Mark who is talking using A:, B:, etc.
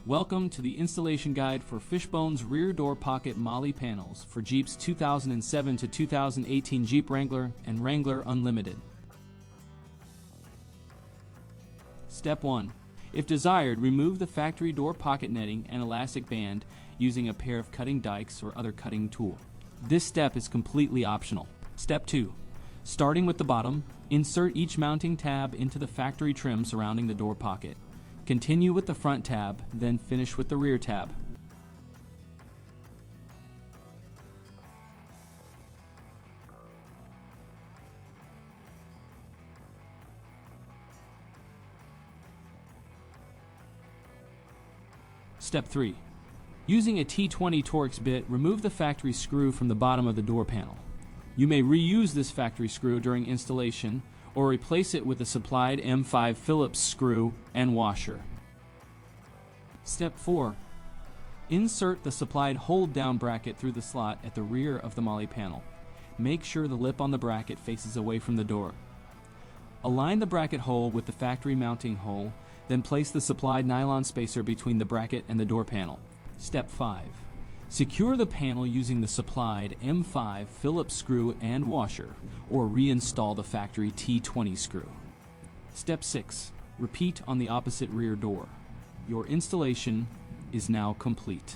A: Welcome to the installation guide for Fishbone's rear door pocket MOLLE panels for Jeep's 2007 to 2018 Jeep Wrangler and Wrangler Unlimited. Step 1. If desired, remove the factory door pocket netting and elastic band using a pair of cutting dikes or other cutting tool. This step is completely optional. Step 2. Starting with the bottom, insert each mounting tab into the factory trim surrounding the door pocket. Continue with the front tab, then finish with the rear tab. Step 3. Using a T20 Torx bit, remove the factory screw from the bottom of the door panel. You may reuse this factory screw during installation or replace it with a supplied M5 Phillips screw and washer. Step 4. Insert the supplied hold-down bracket through the slot at the rear of the MOLLE panel. Make sure the lip on the bracket faces away from the door. Align the bracket hole with the factory mounting hole, then place the supplied nylon spacer between the bracket and the door panel. Step 5. Secure the panel using the supplied M5 Phillips screw and washer, or reinstall the factory T20 screw. Step 6. Repeat on the opposite rear door. Your installation is now complete.